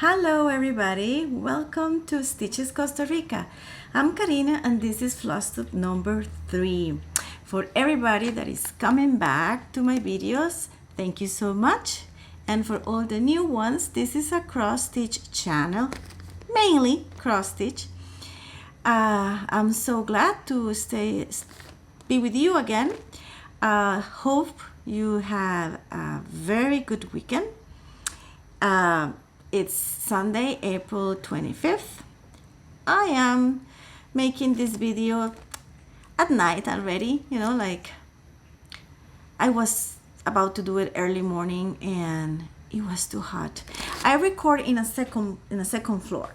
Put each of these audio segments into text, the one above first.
Hello everybody, welcome to Stitches Costa Rica. I'm Karinna and this is Flosstube number 3. For everybody that is coming back to my videos, thank you so much. And for all the new ones, this is a cross stitch channel, mainly cross stitch. I'm so glad to be with you again. Hope you have a very good weekend. It's Sunday, April 25th. I am making this video at night already, like I was about to do it early morning and it was too hot. I record in a second floor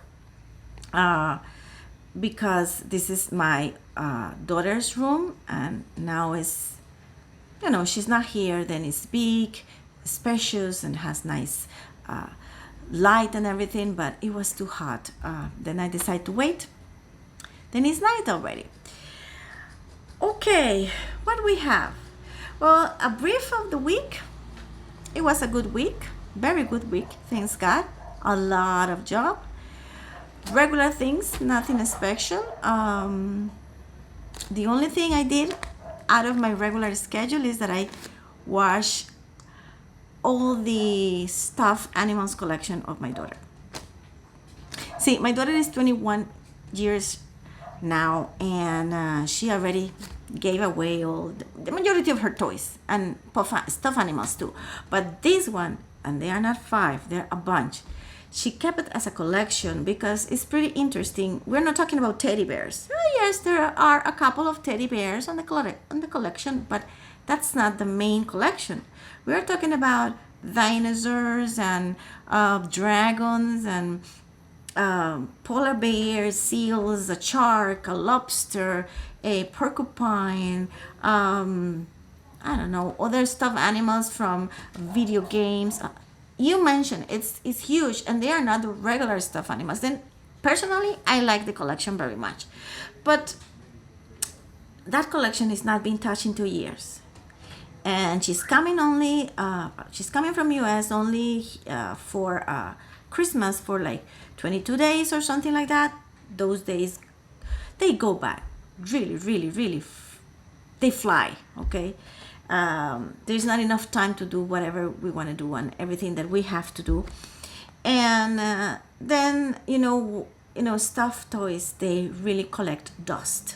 because this is my daughter's room, and now is, she's not here, then it's big, spacious, and has nice light and everything, but it was too hot. Then I decided to wait. Then it's night already. Okay, what we have? Well, a brief of the week. It was a good week, very good week, thanks God. A lot of job, regular things, nothing special. The only thing I did out of my regular schedule is that I wash all the stuffed animals collection of my daughter. See, my daughter is 21 years now, and she already gave away the majority of her toys and stuffed animals too. But this one, and they are not 5, they're a bunch. She kept it as a collection because it's pretty interesting. We're not talking about teddy bears. Yes, there are a couple of teddy bears on the collection, but that's not the main collection. We're talking about dinosaurs and dragons and polar bears, seals, a shark, a lobster, a porcupine, I don't know, other stuffed animals from video games. You mentioned it's huge, and they are not the regular stuffed animals. Then personally, I like the collection very much, but that collection is not being touched in 2 years. And she's coming from US only for Christmas for like 22 days or something like that. Those days, they go by really, they fly, okay? There's not enough time to do whatever we want to do and everything that we have to do. And then, stuffed toys, they really collect dust.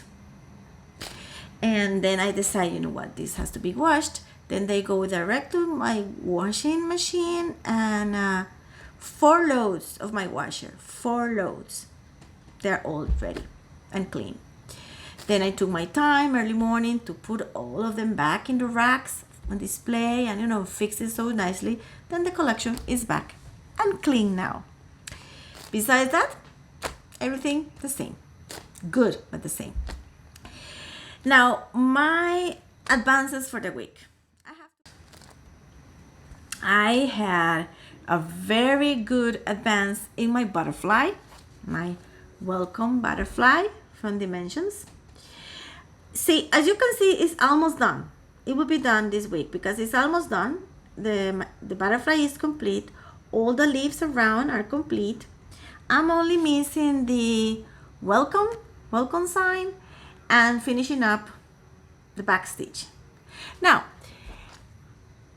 And then I decide, this has to be washed. Then they go direct to my washing machine, and 4 loads of my washer, 4 loads. They're all ready and clean. Then I took my time early morning to put all of them back in the racks on display and, fix it so nicely. Then the collection is back and clean now. Besides that, everything the same. Good, but the same. Now, my advances for the week. I had a very good advance in my butterfly, my welcome butterfly from Dimensions. See, as you can see, it's almost done. It will be done this week because it's almost done. The butterfly is complete. All the leaves around are complete. I'm only missing the welcome sign and finishing up the back stitch. Now,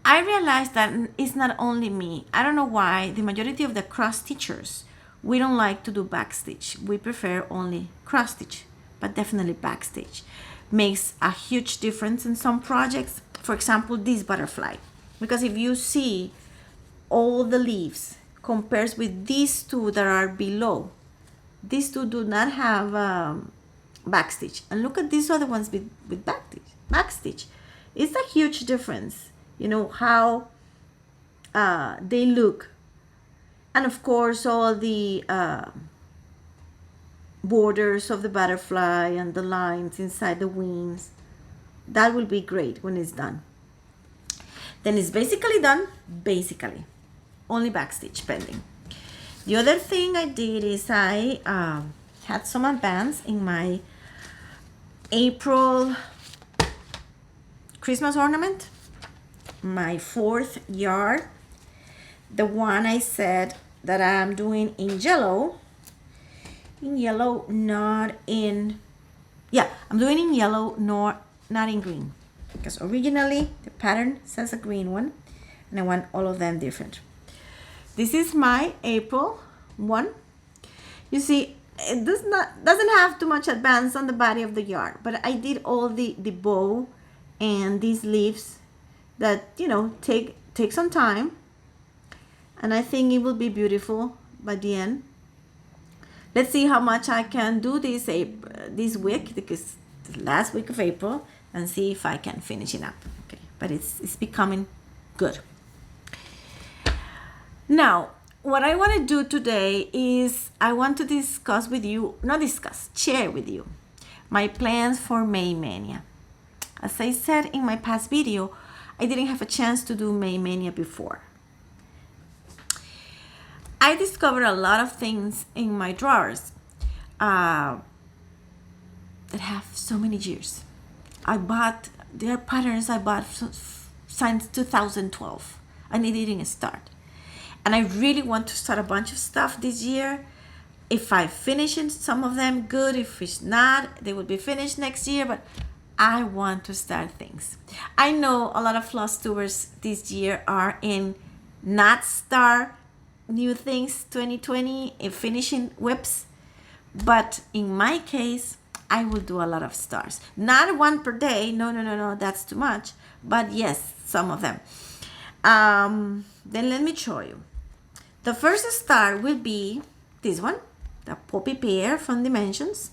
I realized that it's not only me. I don't know why the majority of the cross stitchers, we don't like to do back stitch. We prefer only cross stitch, but definitely back stitch makes a huge difference in some projects. For example, this butterfly, because if you see all the leaves compares with these two that are below, these two do not have back stitch, and look at these other ones with back stitch. It's a huge difference, how they look. And of course, all the borders of the butterfly and the lines inside the wings, that will be great when it's done. Then it's basically done, only back stitch pending. The other thing I did is I had some advance in my April Christmas ornament, my 4th yard, the one I said that I'm doing in yellow. In yellow, not in, yeah, I'm doing in yellow, not in green. Because originally the pattern says a green one, and I want all of them different. This is my April one. You see, it doesn't have too much advance on the body of the yarn, but I did all the bow and these leaves that, you know, take some time, and I think it will be beautiful by the end. Let's see how much I can do this week, because the last week of April, and see if I can finish it up. Okay, but it's becoming good. Now, what I want to do today is I want to discuss with you, share with you my plans for May Mania. As I said in my past video, I didn't have a chance to do May Mania before. I discovered a lot of things in my drawers that have so many years. There are patterns I bought since 2012, and it didn't start. And I really want to start a bunch of stuff this year. If I finish some of them, good. If it's not, they will be finished next year, but I want to start things. I know a lot of Flosstubers this year are in not start new things 2020 and finishing whips, but in my case, I will do a lot of stars. Not one per day, no, that's too much, but yes, some of them. Then let me show you. The first star will be this one, the Poppy Pear from Dimensions.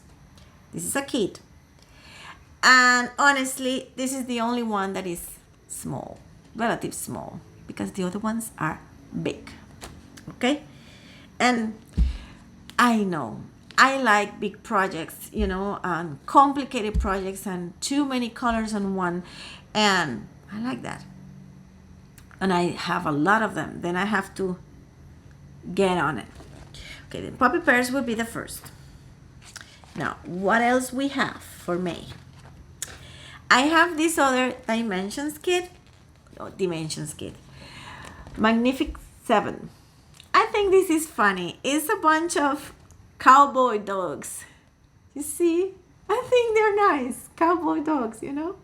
This is a kit. And honestly, this is the only one that is small, relatively small, because the other ones are big. Okay? And I know, I like big projects, you know, and complicated projects and too many colors on one. And I like that. And I have a lot of them. Then I have to get on it. Okay, the Poppy Pears will be the first. Now, what else we have for May? I have this other Dimensions kit. Magnific 7. I think this is funny. It's a bunch of cowboy dogs. You see? I think they're nice. Cowboy dogs, you know?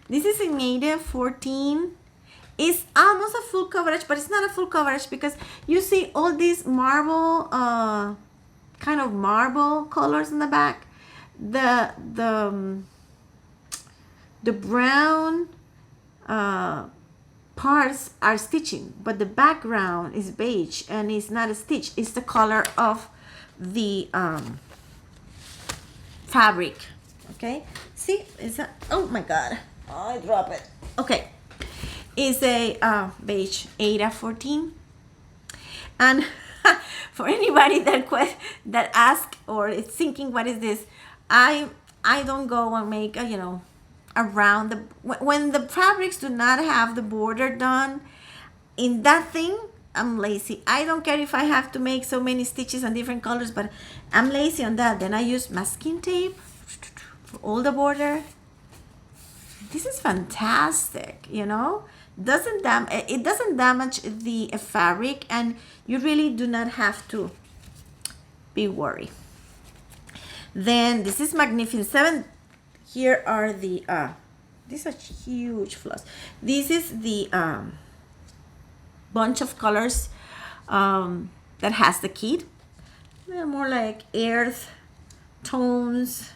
This is in native 14. It's almost a full coverage, but it's not a full coverage because you see all these marble, kind of marble colors in the back. The brown parts are stitching, but the background is beige and it's not a stitch. It's the color of the fabric. Okay, see, is that? Oh my God, I drop it. Okay. Is a beige 8/14, and for anybody that ask or is thinking what is this, I don't go and make a, you know, around the when the fabrics do not have the border done in that thing. I'm lazy. I don't care if I have to make so many stitches and different colors, but I'm lazy on that. Then I use masking tape for all the border. This is fantastic, you know. It doesn't damage the fabric, and you really do not have to be worried. Then this is Magnificent 7. Here are the these are huge floss. This is the bunch of colors that has the kit. They're more like earth tones,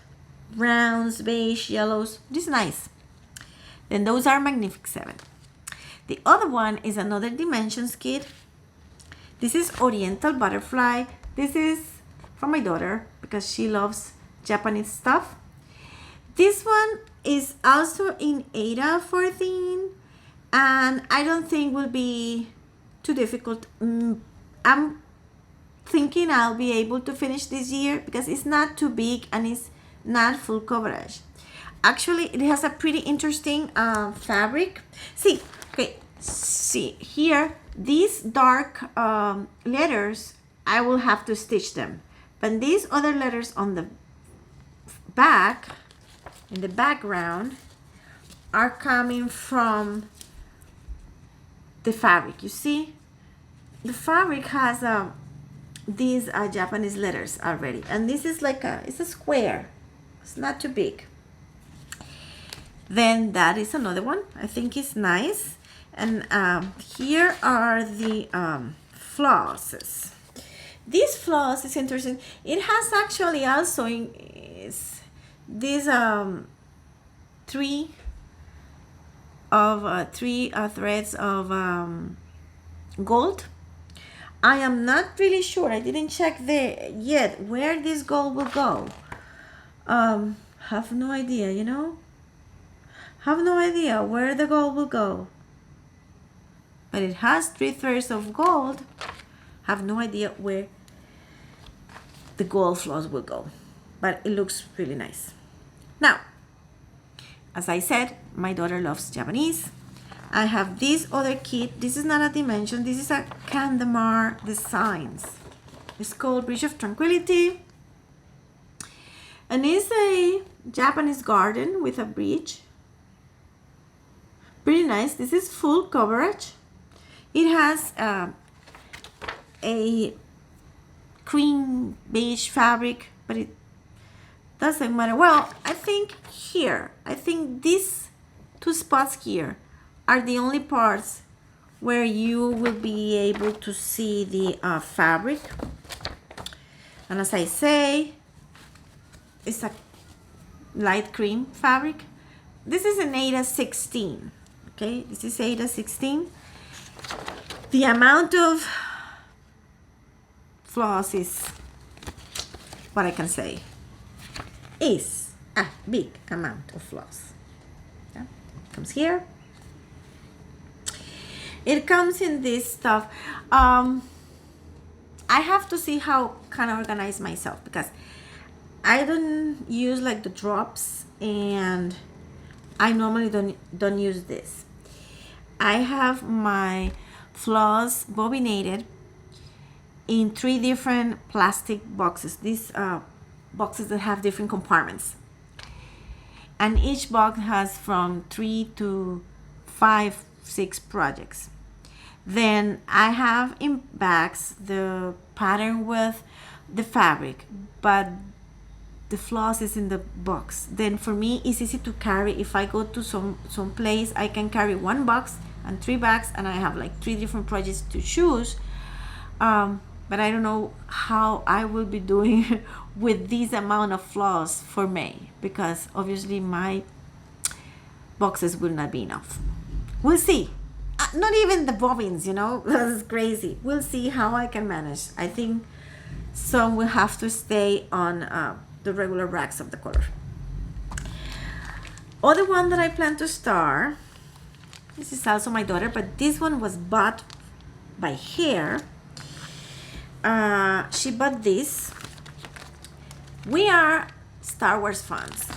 browns, beige, yellows. This is nice. Then those are Magnific 7. The other one is another Dimensions kit. This is Oriental Butterfly. This is from my daughter because she loves Japanese stuff. This one is also in 8/14, and I don't think will be too difficult. I'm thinking I'll be able to finish this year because it's not too big and it's not full coverage. Actually, it has a pretty interesting fabric. See here, these dark letters, I will have to stitch them. But these other letters on the back, in the background, are coming from the fabric. You see? the fabric has these Japanese letters already, and this is like it's a square. It's not too big. Then that is another one. I think it's nice. And here are the flosses. This floss is interesting. It has actually also these three threads of gold. I am not really sure. I didn't check yet where this gold will go. Have no idea, you know? Have no idea where the gold will go. But it has 3 threads of gold. Have no idea where the gold floss will go. But it looks really nice. Now, as I said, my daughter loves Japanese. I have this other kit. This is not a dimension. This is a Candamar Designs. It's called Bridge of Tranquility. And it's a Japanese garden with a bridge. Pretty nice. This is full coverage. It has a cream beige fabric, but it doesn't matter. Well, I think these 2 spots here are the only parts where you will be able to see the fabric. And as I say, it's a light cream fabric. This is an Ada 16. Okay, this is Ada 16. The amount of floss is what I can say is a big amount of floss. Yeah. Comes here. It comes in this stuff. I have to see how can I organize myself, because I don't use like the drops, and I normally don't use this. I have my floss bobinated in 3 different plastic boxes. These boxes that have different compartments, and each box has from 3 to 5, 6 projects. Then I have in bags the pattern with the fabric, but the floss is in the box. Then for me, it's easy to carry. If I go to some place, I can carry 1 box and 3 bags, and I have like 3 different projects to choose. But I don't know how I will be doing with this amount of floss for May, because obviously my boxes will not be enough. We'll see. Not even the bobbins, you know, that's crazy. We'll see how I can manage. I think some will have to stay on the regular racks of the color. Other one that I plan to start, this is also my daughter, but this one was bought by her. She bought this. We are Star Wars fans,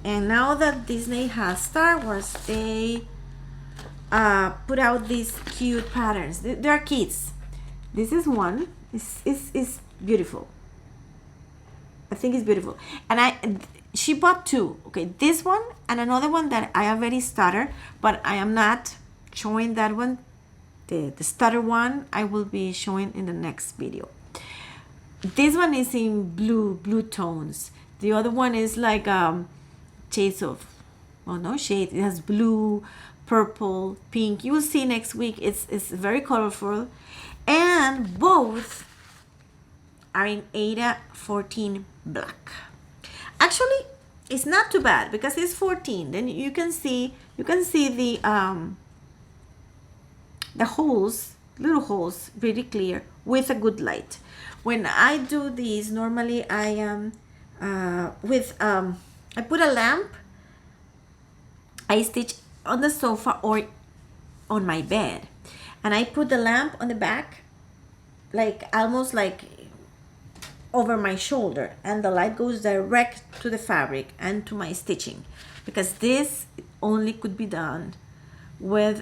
and now that Disney has Star Wars, they put out these cute patterns. They are kids. This is one. It's beautiful. I think it's beautiful. And she bought 2. Okay, this one and another one that I already started, but I am not showing that one. The starter one I will be showing in the next video. This one is in blue tones. The other one is like shades of, well, no shade. It has blue, purple, pink. You will see next week. It's very colorful, and both are in Ada 14 black. Actually, it's not too bad because it's 14. Then you can see the holes, little holes, really clear with a good light. When I do these, normally I am I put a lamp. I stitch on the sofa or on my bed, and I put the lamp on the back, like almost like over my shoulder, and the light goes direct to the fabric and to my stitching, because this only could be done with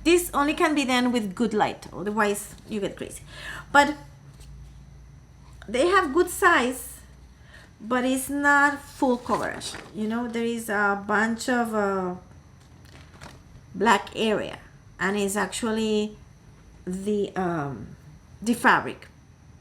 this only can be done with good light, otherwise you get crazy. But they have good size, but it's not full coverage. You know, there is a bunch of black area, and it's actually the fabric,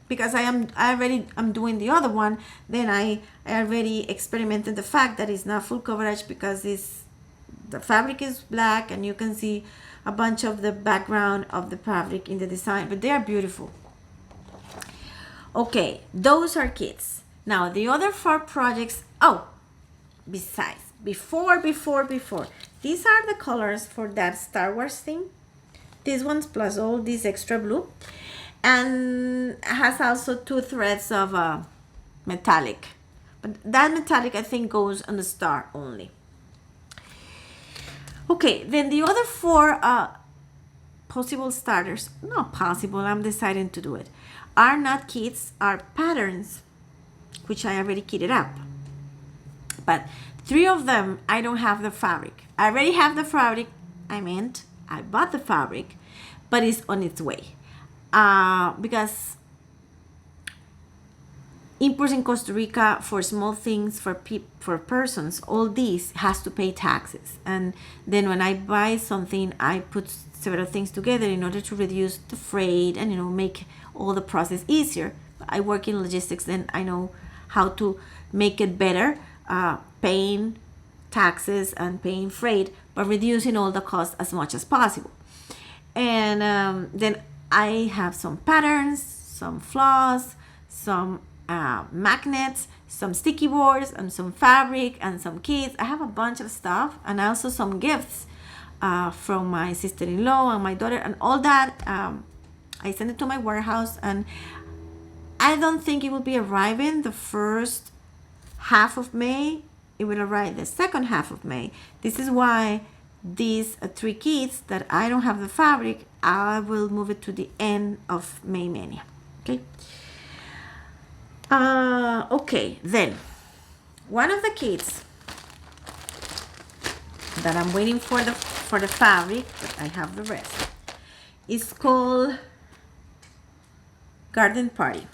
because I'm doing the other one. Then I already experimented the fact that it's not full coverage, because the fabric is black and you can see a bunch of the background of the fabric in the design, but they are beautiful. Okay, those are kits. Now the other 4 projects, besides, before, these are the colors for that Star Wars theme. These ones plus all this extra blue, and has also 2 threads of metallic, but that metallic I think goes on the star only. Okay, then the other 4 possible starters, not possible, I'm deciding to do it, are not kits, are patterns, which I already kitted up. But 3 of them, I don't have the fabric. I already have the fabric. I bought the fabric, but it's on its way. Because imports in Costa Rica for small things, for persons, all these has to pay taxes. And then when I buy something, I put several things together in order to reduce the freight and, make all the process easier. I work in logistics, then I know how to make it better, paying taxes and paying freight, but reducing all the costs as much as possible. And then I have some patterns, some floss, some magnets, some sticky boards, and some fabric, and some kits. I have a bunch of stuff, and also some gifts from my sister-in-law and my daughter, and all that. I sent it to my warehouse, and I don't think it will be arriving the first half of May. It will arrive the second half of May. This is why these 3 kits that I don't have the fabric, I will move it to the end of May Mania. Okay. Okay, then one of the kits that I'm waiting for the fabric, but I have the rest, is called Garden Party.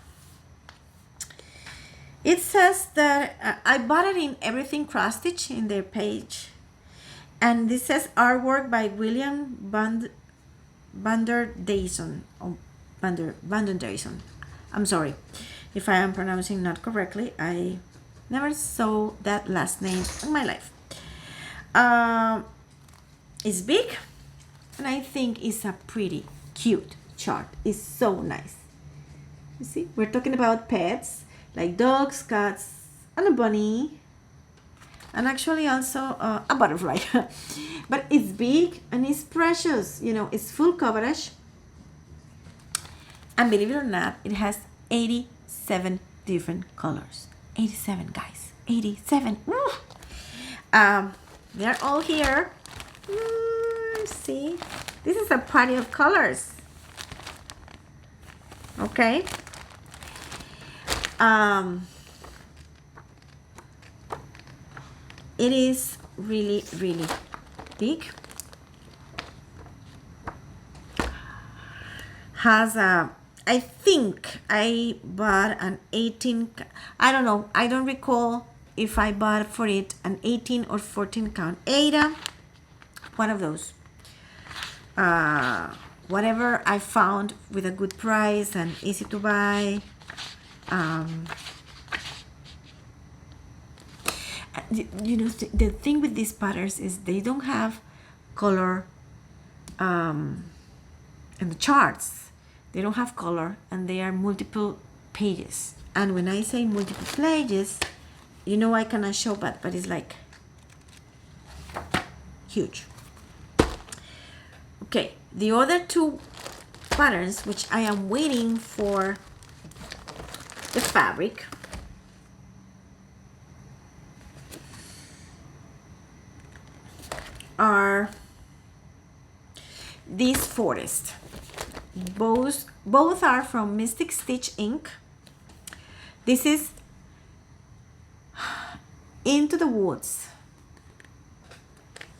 It says that I bought it in Everything Cross Stitch in their page, and this says artwork by William Vanderdason. I'm sorry if I am pronouncing not correctly. I never saw that last name in my life. It's big, and I think it's a pretty cute chart. It's so nice. You see, we're talking about pets like dogs, cats, and a bunny, and actually also a butterfly. But it's big and it's precious. It's full coverage, and believe it or not, it has 87 different colors. 87, guys. 87. They're all here. See, this is a party of colors. Okay. It is really, really big. Has a, I think I bought an 18, I don't know, I don't recall if I bought for it an 18 or 14 count Ada, one of those. Whatever I found with a good price and easy to buy. The thing with these patterns is they don't have color in the charts. They don't have color, and they are multiple pages. And when I say multiple pages, I cannot show, but it's like huge. Okay, the other 2 patterns, which I am waiting for the fabric, are these Forest. Both are from Mystic Stitch Ink. This is Into the Woods,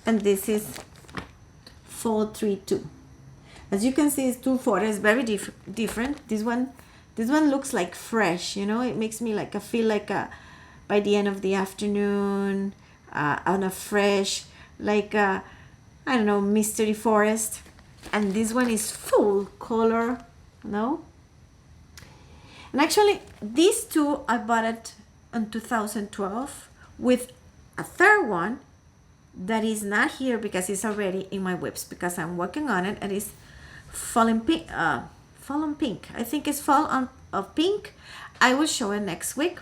and this is Fall 3-2. As you can see, it's 2 forests, very different. This one looks like fresh. It makes me feel like by the end of the afternoon, on a fresh, I don't know, mystery forest. and this one is full color, no? And actually, these two I bought it in 2012 with a third one that is not here because it's already in my whips because I'm working on it, and it's falling pink. Fallen pink. I think it's fall of pink. I will show it next week.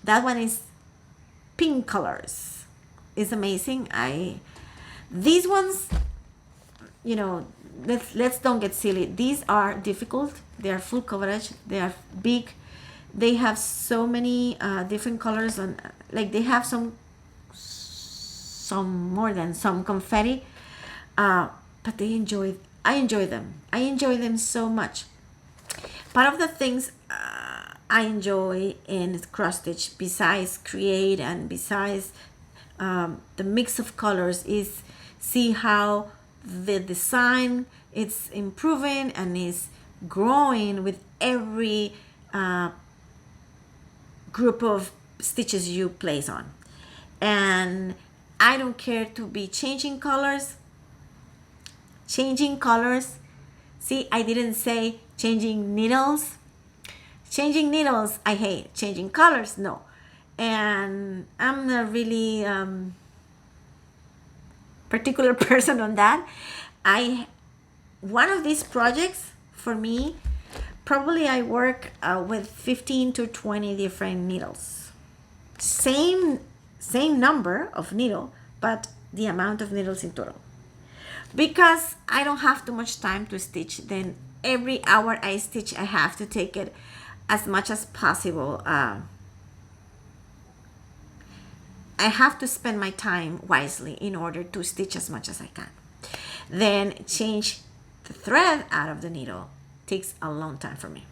That one is pink colors. It's amazing. These ones, you know, let's don't get silly. These are difficult. They are full coverage. They are big. They have so many different colors, and like they have some more than some confetti, but I enjoy them. I enjoy them so much. Part of the things I enjoy in cross stitch, besides create and besides the mix of colors, is see how the design is improving and is growing with every group of stitches you place on. And I don't care to be changing colors. See, I didn't say changing needles. Changing needles, I hate. Changing colors, no. And I'm not really particular person on that. One of these projects for me, probably I work with 15 to 20 different needles. Same number of needle, but the amount of needles in total. Because I don't have too much time to stitch, then every hour I stitch, I have to take it as much as possible. I have to spend my time wisely in order to stitch as much as I can. Then change the thread out of the needle takes a long time for me.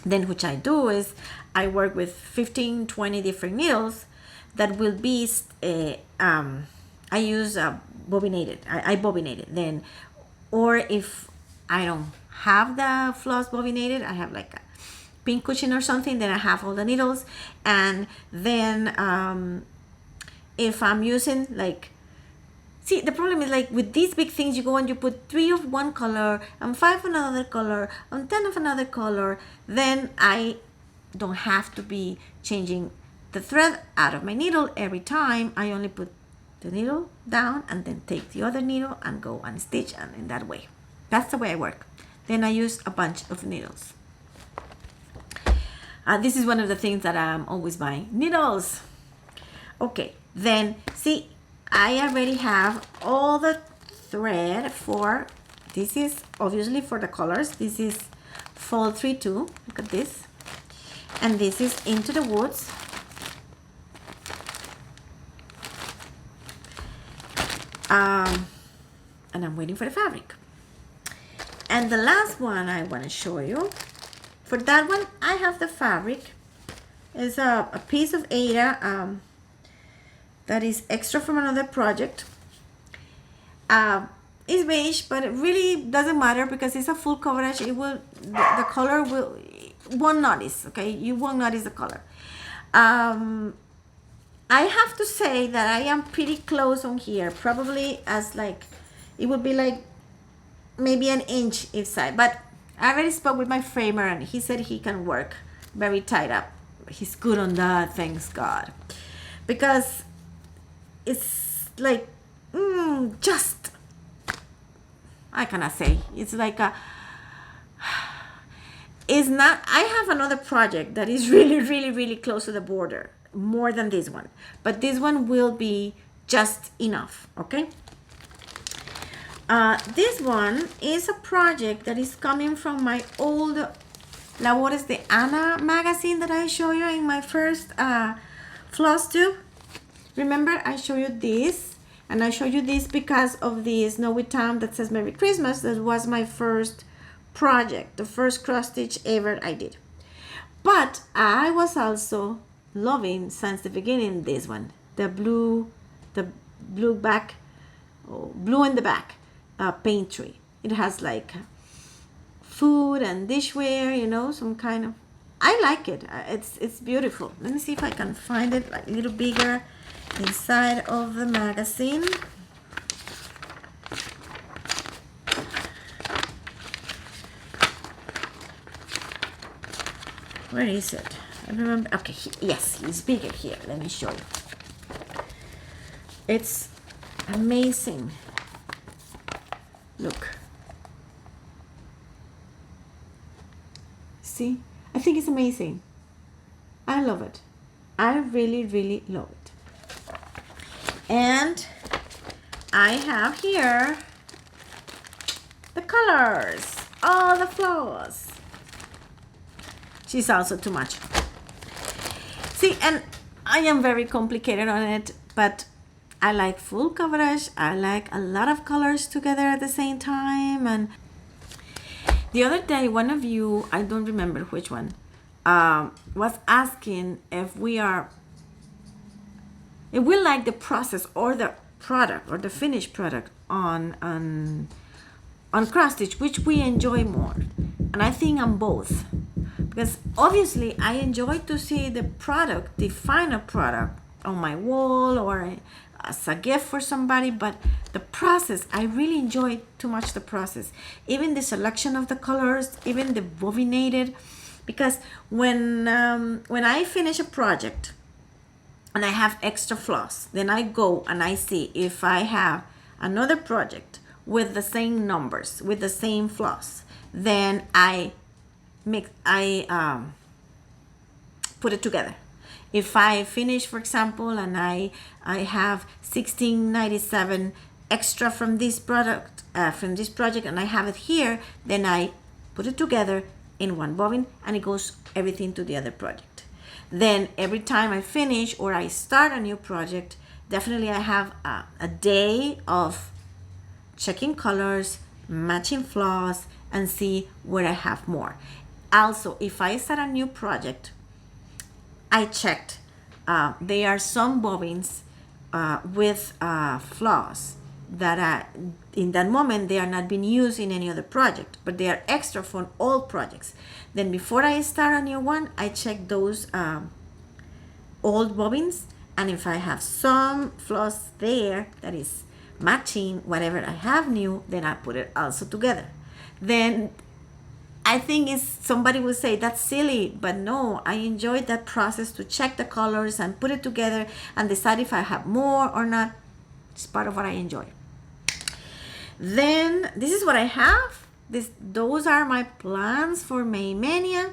Then which I do is I work with 15, 20 different needles that will be, I use bobinated. I bobinate it then, or if I don't have the floss bobinated, I have like a pin cushion or something, then I have all the needles. And then if I'm using like, see, the problem is like with these big things, you go and you put 3 of one color and 5 of another color and 10 of another color, then I don't have to be changing the thread out of my needle every time. I only put the needle down and then take the other needle and go and stitch, and in that way. That's the way I work. Then I use a bunch of needles. This is one of the things that I'm always buying, needles. Okay, then see, I already have all the thread for, this is obviously for the colors. This is fall 3-2, look at this. And this is Into the Woods. And I'm waiting for the fabric. And the last one I want to show you, for that one I have the fabric. It's a piece of Ada that is extra from another project. It's beige, but it really doesn't matter because it's a full coverage. It will, the color won't notice. Okay, you won't notice the color. I have to say that I am pretty close on here, probably as like, it would be like maybe an inch each side, but I already spoke with my framer and he said he can work very tight up. He's good on that, thanks God. Because it's like, just, I cannot say, it's like a, it's not, I have another project that is really, really, really close to the border, more than this one, but this one will be just enough, okay? This one is a project that is coming from my old Labores de Ana magazine that I show you in my first Flosstube. Remember, I show you this, and I show you this because of the snowy town that says Merry Christmas. That was my first project, the first cross stitch ever I did. But I was also loving since the beginning this one, the blue back, blue in the back paintry. It has like food and dishware, you know, some kind of, I like it. It's beautiful. Let me see if I can find it like a little bigger inside of the magazine. Where is it? I remember. Okay, yes, it's bigger here. Let me show you. It's amazing. Look. See? I think it's amazing. I love it. I really, really love it. And I have here the colors. All the flowers. She's also too much. See, and I am very complicated on it, but I like full coverage. I like a lot of colors together at the same time. And the other day, one of you, I don't remember which one, was asking if we like the process or the product or the finished product on cross stitch, which we enjoy more. And I think I'm both. Because obviously I enjoy to see the product, the final product on my wall or as a gift for somebody, but the process, I really enjoy too much the process. Even the selection of the colors, even the bobinated, because when I finish a project and I have extra floss, then I go and I see if I have another project with the same numbers, with the same floss, then I put it together. If I finish, for example, and I have 1697 extra from this product, from this project, and I have it here, then I put it together in one bobbin and it goes everything to the other project. Then every time I finish or I start a new project, definitely I have a day of checking colors, matching floss, and see where I have more. Also, if I start a new project, I checked. There are some bobbins with floss that in that moment they are not being used in any other project, but they are extra for all projects. Then before I start a new one, I check those old bobbins, and if I have some floss there that is matching whatever I have new, then I put it also together. Then I think somebody will say that's silly, but no, I enjoy that process to check the colors and put it together and decide if I have more or not. It's part of what I enjoy. Then this is what I have. Those are my plans for May Mania.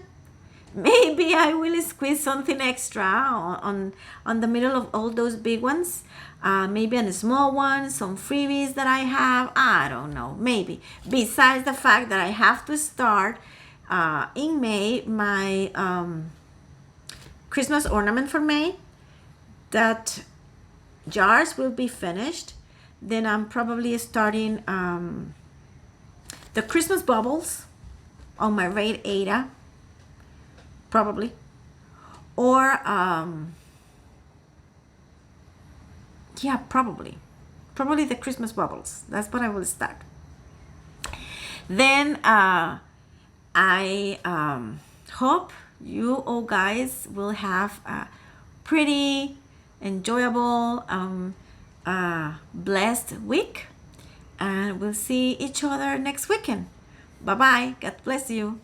Maybe I will squeeze something extra on the middle of all those big ones. Maybe on a small one, some freebies that I have. I don't know, maybe. Besides the fact that I have to start in May my Christmas ornament for May. That jars will be finished. Then I'm probably starting the Christmas bubbles on my Raid Ada. Probably. Or yeah, probably the Christmas bubbles. That's what I will start. Then I hope you all guys will have a pretty enjoyable blessed week, and we'll see each other next weekend. Bye bye. God bless you.